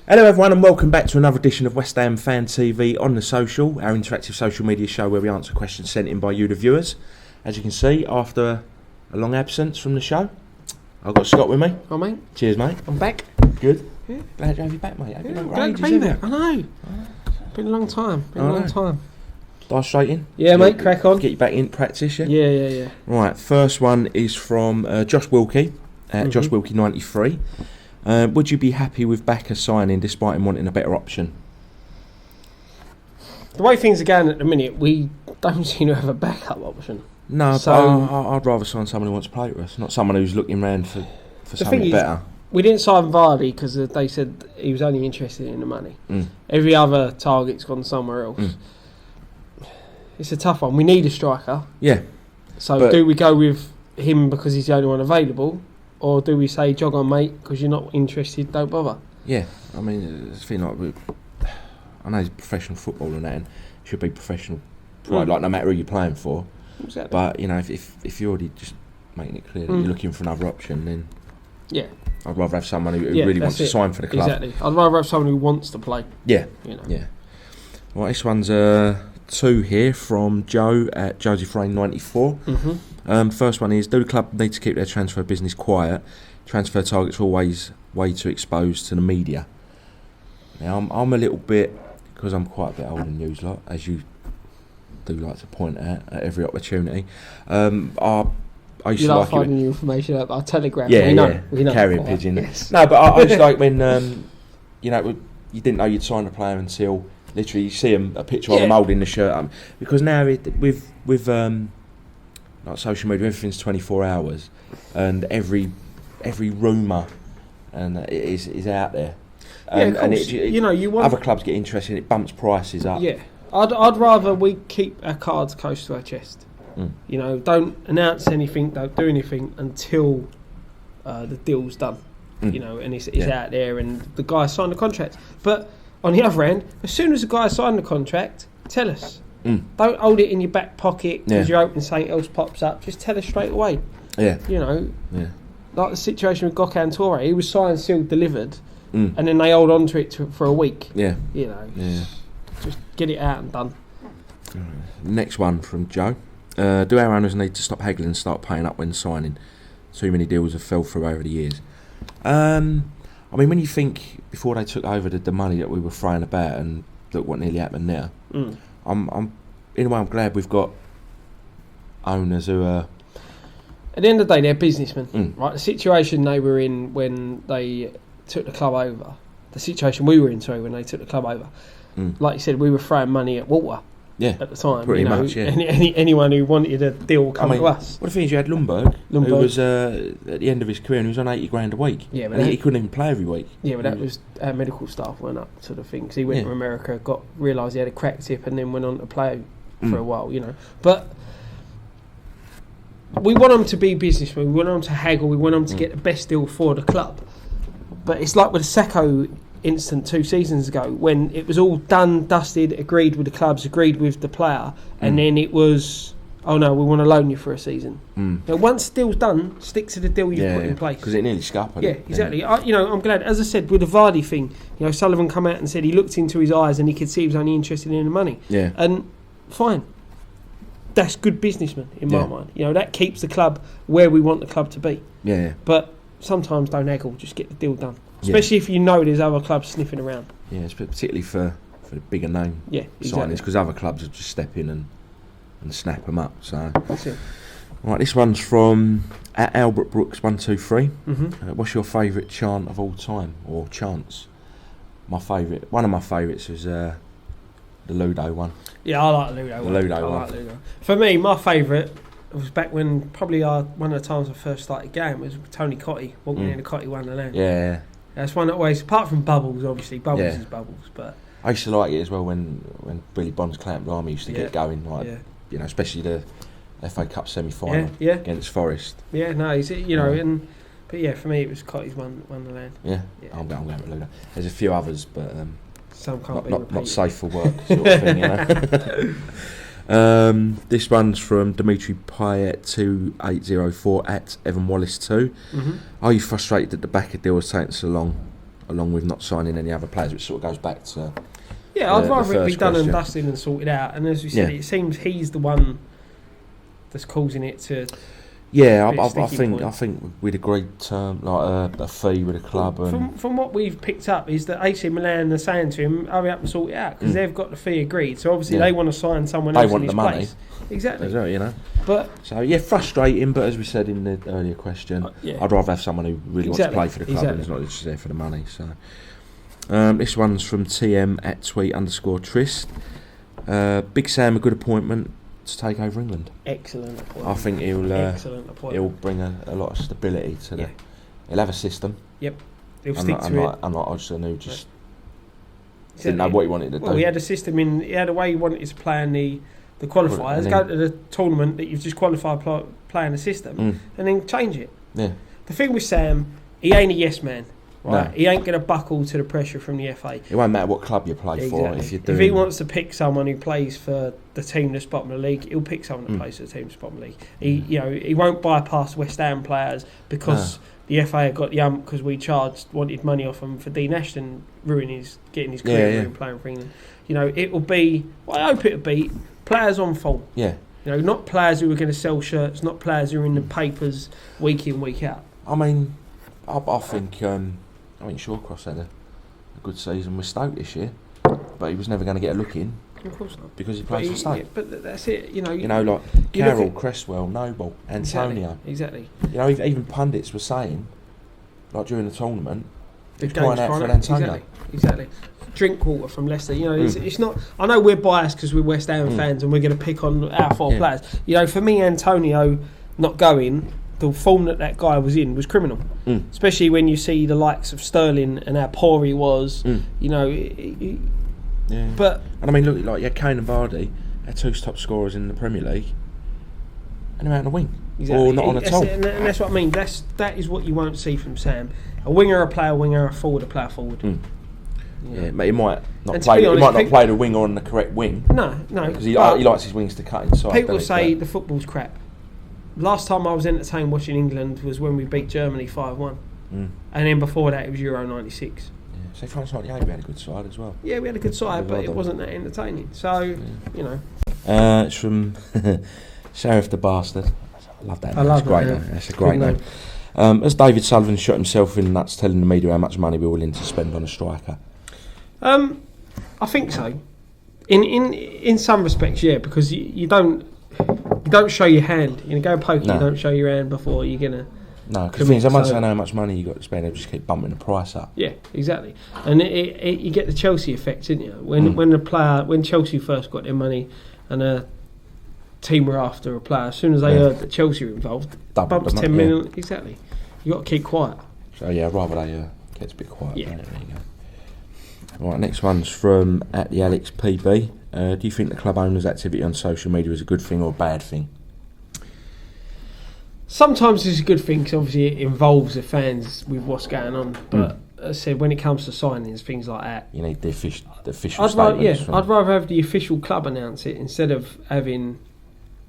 Hello everyone and welcome back to another edition of West Ham Fan TV on the social, our interactive social media show where we answer questions sent in by you the viewers. As you can see, after a long absence from the show, I've got Scott with me. Oh mate. Cheers mate. I'm back. Good. Yeah. Glad to have you back mate. Glad to be back. I know. Been a long time. Dive straight in? Yeah mate, crack on. Get you back in practice, yeah? Yeah. Right, first one is from Josh Wilkie, at Josh Wilkie 93. Would you be happy with Backer signing despite him wanting a better option? The way things are going at the minute, we don't seem to have a backup option. No, so, but I'd rather sign someone who wants to play with us, not someone who's looking around for something better. We didn't sign Vardy because they said he was only interested in the money. Every other target's gone somewhere else. It's a tough one. We need a striker. Yeah. So do we go with him because he's the only one available? Or do we say, jog on, mate, because you're not interested, don't bother? Yeah, I mean, it's feeling like I know he's professional footballer and that, and should be professional pride, like no matter who you're playing for. Exactly. But, you know, if you're already just making it clear that you're looking for another option, then I'd rather have someone who really wants to sign for the club. Exactly. I'd rather have someone who wants to play. Yeah, you know. Yeah. Well, this one's two here from Joe at Josie Frame 94. First one is, do the club need to keep their transfer business quiet? Transfer targets are always way too exposed to the media. Now, I'm a little bit, because I'm quite a bit older than you lot, as you do like to point out at every opportunity. I used you to like finding new information at our Telegram. Yeah, we know. Carrier pigeon. Yes. No, but I just like when you didn't know you'd sign a player until literally you see a picture of them holding the shirt. Because now with like social media, everything's 24 hours, and every rumour and is out there. And you want other clubs get interested. It bumps prices up. Yeah, I'd rather we keep our cards close to our chest. You know, don't announce anything, don't do anything until the deal's done. You know, and it's out there, and the guy signed the contract. But on the other hand, as soon as the guy signed the contract, tell us. Don't hold it in your back pocket because you're hoping something else pops up. Just tell us straight away. Yeah. You know, like the situation with Gökhan Toure, he was signed, sealed, delivered, and then they hold on to it for a week. Yeah. You know, just get it out and done. Next one from Joe. Do our owners need to stop haggling and start paying up when signing? Too many deals have fell through over the years. I mean, when you think before they took over the money that we were throwing about and look what nearly happened now, I'm in a way I'm glad we've got owners who are. At the end of the day, they're businessmen, right? The situation they were in when they took the club over, the situation we were in, when they took the club over, like you said, we were throwing money at water. Yeah, at the time, pretty much. Yeah. Anyone who wanted a deal come to us. What the thing is, you had Lundberg, who was at the end of his career, and he was on $80,000 a week. Yeah, but he couldn't even play every week. Yeah, but that was our medical staff went up to the thing because he went to America, realised he had a cracked hip, and then went on to play for a while. You know, but we want them to be businessmen. We want them to haggle. We want them to get the best deal for the club. But it's like with the Sacco incident 2 seasons ago when it was all done, dusted, agreed with the clubs, agreed with the player, and then it was, oh no, we want to loan you for a season. Now, once the deal's done, stick to the deal you've put in place. Because it nearly scuppered. Yeah, exactly. I'm glad, as I said, with the Vardy thing, Sullivan come out and said he looked into his eyes and he could see he was only interested in the money. Yeah. And fine. That's good businessman in my mind. That keeps the club where we want the club to be. Yeah. But sometimes don't haggle, just get the deal done. Especially if you know there's other clubs sniffing around. Yeah, it's particularly for the bigger name signings, because other clubs will just step in and snap them up. So that's it. Right, this one's from at Albert Brooks 123. What's your favourite chant of all time, or chants? One of my favourites was the Ludo one. Yeah, I like the Ludo one. Like Ludo. For me, my favourite was back when probably one of the times I first started going was Tony Cotty walking in the Cotty Wonderland. Yeah. That's one that always, apart from Bubbles, obviously, Bubbles is Bubbles, but I used to like it as well when Billy Bond's Clamp Army used to get going, especially the FA Cup semi-final against Forest. Yeah, no, but for me it was Cotty's Wonderland. Yeah. I'm going with Ludo. There's a few others, but some can't not safe for work sort of thing, This one's from Dimitri Payet 2804 at Evan Wallace 2. Are you frustrated that the backer deal was taking so long? along with not signing any other players, which sort of goes back to. Yeah, I'd rather it be done and dusted and sorted out. And as we said, it seems he's the one that's causing it to. Yeah, I think we'd agreed to a fee with the club. And from what we've picked up is that AC Milan are saying to him, hurry up and sort it out, because they've got the fee agreed. So obviously they want to sign someone else in his place. They want the money. Exactly. You know. But so yeah, frustrating. But as we said in the earlier question, I'd rather have someone who really wants to play for the club and is not just there for the money. So this one's from TM at tweet_Trist. Big Sam, a good appointment to take over England. Excellent appointment. I think he'll bring a lot of stability to the. He'll have a system. Yep. He'll stick to it. Unlike Hodgson, who just didn't know what he wanted to do. Well, he had a system he had a way he wanted to play in the qualifiers. Go to the tournament that you've just qualified playing the system, and then change it. Yeah. The thing with Sam, he ain't a yes man. Right, he ain't going to buckle to the pressure from the FA. It won't matter what club you play for. If he wants to pick someone who plays for the team that's bottom of the league, he'll pick someone that plays for the team that's bottom of the league. He won't bypass West Ham players because the FA got the because we wanted money off him for Dean Ashton getting his career ruined playing for England. It will be. Well, I hope it'll be players on form. Yeah. Not players who are going to sell shirts, not players who are in the papers week in, week out. I mean, I think. I think Shawcross had a good season with Stoke this year, but he was never going to get a look in. Of course not. Because he plays for Stoke. Yeah, but that's it. Like Carroll, Cresswell, Noble, Antonio. Exactly. Even pundits were saying, like during the tournament, they're crying out for Antonio. Exactly. Drinkwater from Leicester. It's not. I know we're biased because we're West Ham fans and we're going to pick on our four players. For me, Antonio not going. The form that guy was in was criminal, especially when you see the likes of Sterling and how poor he was. But I mean, look, Kane and Vardy, our two top scorers in the Premier League, and they're out on the wing, or not on at all. And that's what I mean. That is what you won't see from Sam. A winger, a player, winger, a forward, a player, forward. Yeah, but he might not play the winger on the correct wing. No, because he likes his wings to cut inside. People say the football's crap. Last time I was entertained watching England was when we beat Germany 5-1. And then before that it was Euro 96. Yeah. So France 98 we had a good side as well. Yeah, we had a good side, but it wasn't that entertaining. So, It's from Sheriff the Bastard. I love that name. It's great name. That's a great name. As David Sullivan shot himself in the nuts telling the media how much money we're willing to spend on a striker? I think so. In some respects, yeah, because you don't show your hand. You're going to go poker, you don't show your hand before you're going to. No, because things, once I know how much money you got to spend, they just keep bumping the price up. Yeah, exactly. And you get the Chelsea effect, didn't you? When Chelsea first got their money and a team were after a player, as soon as they heard that Chelsea were involved, bumps 10 million. Exactly. You got to keep quiet. So yeah, rather they get a bit quiet. Yeah. There you go. Right, next one's from at the Alex PB. Do you think the club owner's activity on social media is a good thing or a bad thing? Sometimes it's a good thing because obviously it involves the fans with what's going on. But as I said, when it comes to signings, things like that, you need the official statements. I'd rather have the official club announce it instead of having,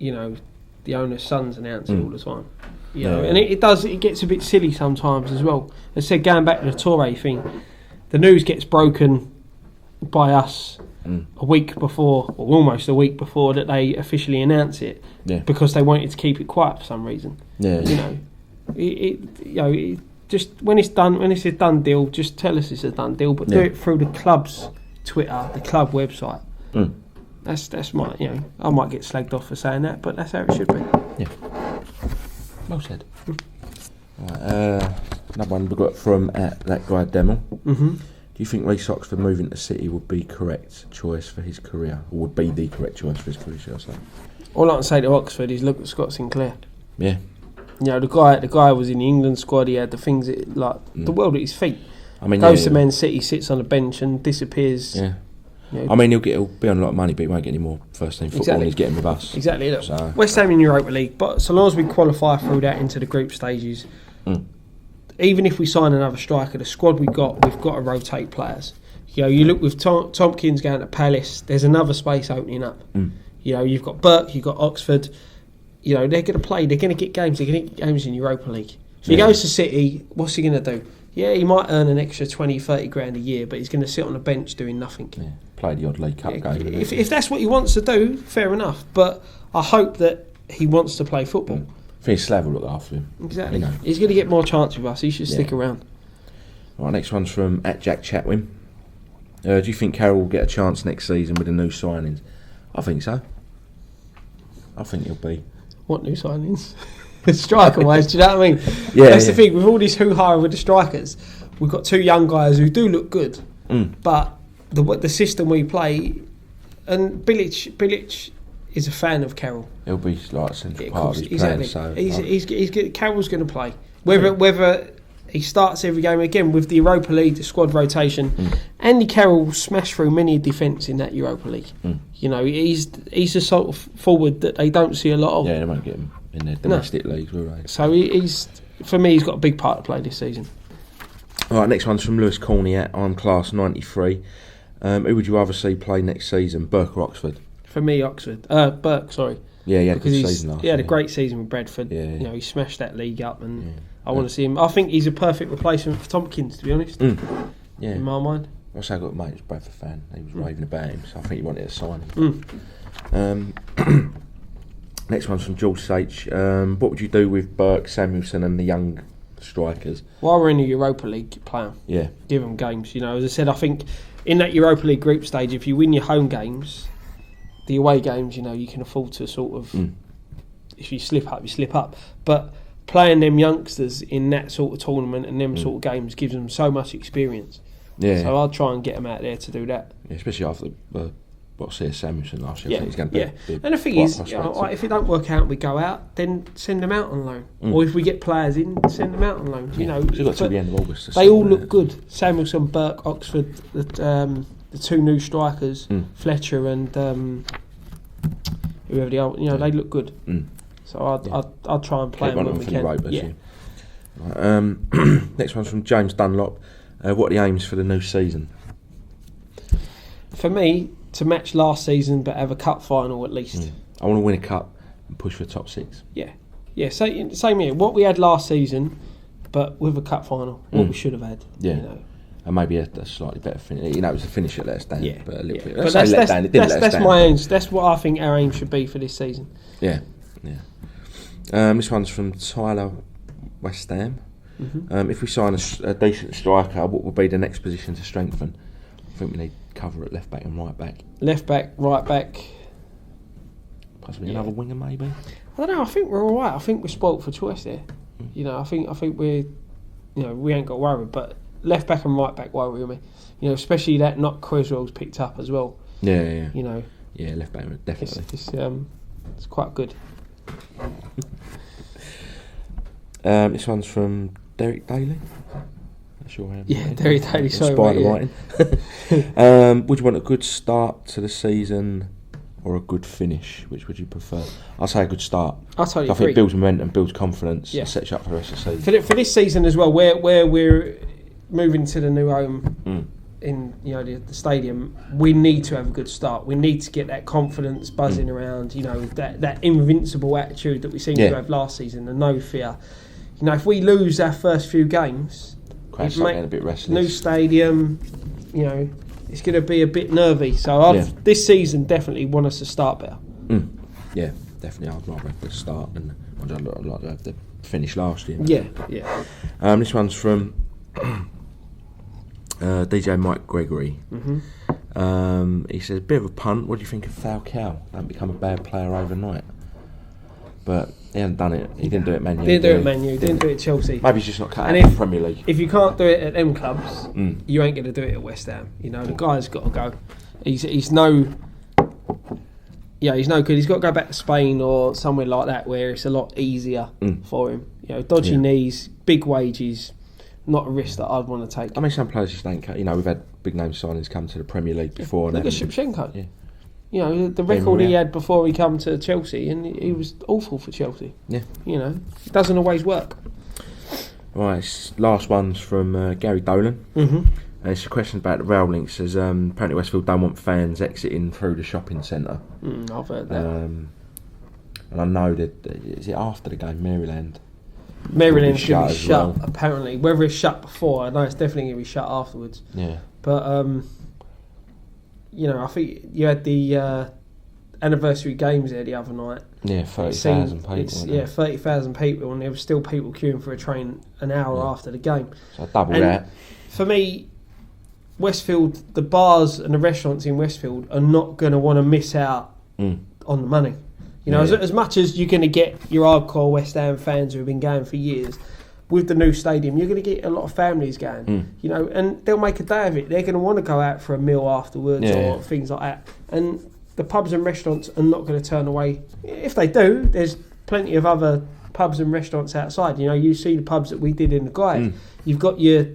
the owner's sons announce it all the time. And it gets a bit silly sometimes as well. As I said, going back to the Toure thing, the news gets broken by us a week before, or almost a week before, that they officially announce it, because they wanted to keep it quiet for some reason. It just when it's a done deal, just tell us it's a done deal, but do it through the club's Twitter, the club website. That's my, I might get slagged off for saying that, but that's how it should be. Yeah. Well said. Right, another one we got from that guy Demo. Do you think Reece Oxford moving to City would be correct choice for his career, or would be the correct choice for his career? Shall I say? All I can say to Oxford is look at Scott Sinclair. Yeah. The guy was in the England squad. He had the things the world at his feet. I mean, goes to Man City, sits on the bench and disappears. Yeah. I mean, he'll be on a lot of money, but he won't get any more first team football than he's getting with us. Exactly. Look, so. West Ham in Europa League, but so long as we qualify through that into the group stages. Even if we sign another striker, the squad we've got to rotate players. You look with Tompkins going to Palace, there's another space opening up. You've got Burke, you've got Oxford. They're going to play, they're going to get games, in Europa League. If he goes to City, what's he going to do? Yeah, he might earn an extra 20, 30 grand a year, but he's going to sit on the bench doing nothing. Yeah, play the odd League Cup game. If that's what he wants to do, fair enough. But I hope that he wants to play football. I think Slav will look after him. Exactly. He's going to get more chance with us. He should stick around. Right, next one's from @Jack Chatwin. Do you think Carroll will get a chance next season with the new signings? I think so. I think he'll be. What new signings? Striker-wise, do you know what I mean? Yeah, that's the thing. With all this hoo-ha with the strikers, we've got 2 young guys who do look good, but the system we play, and Bilic is a fan of Carroll. He'll be like a central part of his plan. So he's Carroll's going to play. Whether he starts every game again with the Europa League, the squad rotation. Andy Carroll smashed through many a defence in that Europa League. You know, he's the sort of forward that they don't see a lot of. Yeah, they won't get him in their domestic leagues, will they? So he's for me, he's got a big part to play this season. All right, next one's from Lewis Corney I'm class 93. Who would you rather see play next season, Burke or Oxford? For me, Oxford. Burke, sorry. Yeah, he had a good season last year. He had a great season with Bradford. Yeah. You know, he smashed that league up, and I want to see him. I think he's a perfect replacement for Tompkins, to be honest. Yeah. In my mind. I also got a mate who's a Bradford fan. He was raving about him, so I think he wanted to sign him. Next one's from George H. What would you do with Burke, Samuelson, and the young strikers? While we're in the Europa League, play them. Yeah. Give them games. You know, as I said, I think in that Europa League group stage, if you win your home games, the away games, you know, you can afford to sort of, if you slip up, you slip up. But playing them youngsters in that sort of tournament and them sort of games gives them so much experience. Yeah. So I'll try and get them out there to do that. Yeah, especially after what Samuelson last year. I think he's going to be and the thing is, you know, if it don't work out and we go out, then send them out on loan. Or if we get players in, send them out on loan. You know, so got to the end of August. They all look good. Samuelson, Burke, Oxford, the 2 new strikers, Fletcher and whoever the old, you know, they look good. So I'll try and play them when we can. Right, next one's from James Dunlop. What are the aims for the new season? For me, to match last season but have a cup final at least. I want to win a cup and push for top 6. Yeah. Same here. What we had last season, but with a cup final, what we should have had. Yeah. You know. And maybe a slightly better finish. You know, it was a finish that let us down. Yeah. But a little bit. But that's my aim. That's what I think our aim should be for this season. Yeah. This one's from Tyler West Ham. If we sign a decent striker, what would be the next position to strengthen? I think we need cover at left back and right back. Left back, right back. Possibly another winger, maybe. I don't know. I think we're all right. I think we're spoilt for choice there. You know, I think we're, you know, we ain't got worried. But left back and right back worry me. You know, especially that not Creswell's picked up as well. Yeah. You know. Yeah, left back definitely. It's quite good. This one's from Derek Daly. Derek Daly. Sorry, writing. Would you want a good start to the season or a good finish? Which would you prefer? I'll say a good start. I totally agree. I think it builds momentum, builds confidence, and sets you up for the rest of the season. For this season as well, where we're moving to the new home in, you know, the stadium, we need to have a good start. We need to get that confidence buzzing around. You know, that invincible attitude that we seemed to have last season, and no fear. You know, if we lose our first few games, a bit restless. New stadium, you know, it's going to be a bit nervy. So this season definitely want us to start better. Yeah, definitely. I'd rather have the start than I'd like to have the finish last year. Yeah. This one's from DJ Mike Gregory. He says, bit of a punt. What do you think of Falcao? Don't become a bad player overnight. But he hasn't done it. He didn't do it at Man U. Didn't do it at Man U. Didn't do it at Chelsea. Maybe he's just not cut out in the Premier League. If you can't do it at them clubs, you ain't going to do it at West Ham. You know, the guy's got to go. He's no good. He's got to go back to Spain or somewhere like that where it's a lot easier for him. You know, dodgy knees, big wages, not a risk that I'd want to take. I mean, some players just don't cut. You know, we've had big name signings come to the Premier League before. Look at Shevchenko. Yeah. You know, the record he had before he come to Chelsea, and he was awful for Chelsea. Yeah. You know, it doesn't always work. Right, last one's from Gary Dolan. It's a question about the rail links. Says apparently Westfield don't want fans exiting through the shopping centre. I've heard that. And I know that is it after the game, Maryland. Maryland's going to be shut, well. apparently. Whether it's shut before, I know it's definitely going to be shut afterwards. Yeah. But, I think you had the anniversary games there the other night. Yeah, 30,000 people. Yeah, 30,000 people, and there were still people queuing for a train an hour after the game. So double that. For me, Westfield, the bars and the restaurants in Westfield are not going to want to miss out on the money. As much as you're going to get your hardcore West Ham fans who have been going for years, with the new stadium, you're going to get a lot of families going. And they'll make a day of it. They're going to want to go out for a meal afterwards or things like that. And the pubs and restaurants are not going to turn away. If they do, there's plenty of other pubs and restaurants outside. You see the pubs that we did in the guide. You've got your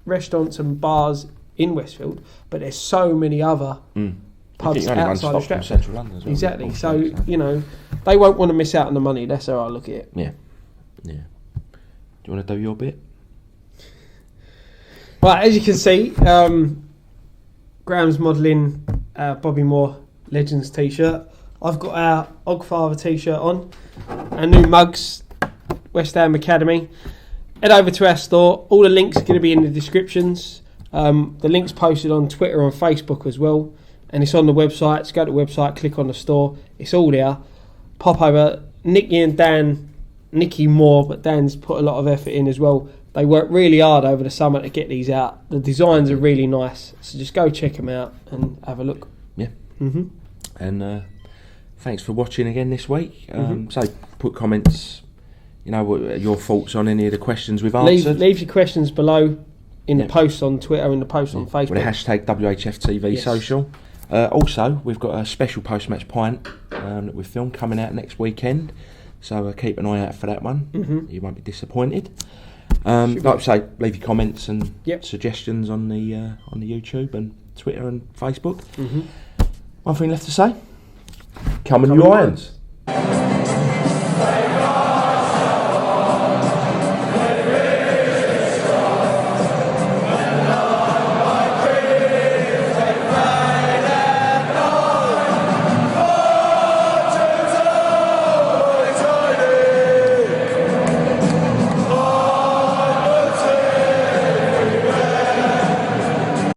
restaurants and bars in Westfield, but there's so many other pubs outside of Stratford. Central London as well. Exactly. So, they won't want to miss out on the money. That's how I look at it. Yeah. Do you want to do your bit? Right, as you can see, Graham's modelling Bobby Moore Legends t-shirt. I've got our Ogfather t-shirt on. Our new mugs, West Ham Academy. Head over to our store. All the links are going to be in the descriptions. The link's posted on Twitter and Facebook as well. And it's on the website. Just go to the website, click on the store. It's all there. Pop over. Nicky more, but Dan's put a lot of effort in as well. They worked really hard over the summer to get these out. The designs are really nice. So just go check them out and have a look. Yeah. And thanks for watching again this week. So put comments, your thoughts on any of the questions we've answered. Leave your questions below in the post on Twitter and the post on Facebook. With the hashtag WHFTV social. Also, we've got a special post-match pint that we've filmed coming out next weekend. So keep an eye out for that one. You won't be disappointed. Like I say, leave your comments and suggestions on the YouTube and Twitter and Facebook. One thing left to say: come on, you Lions.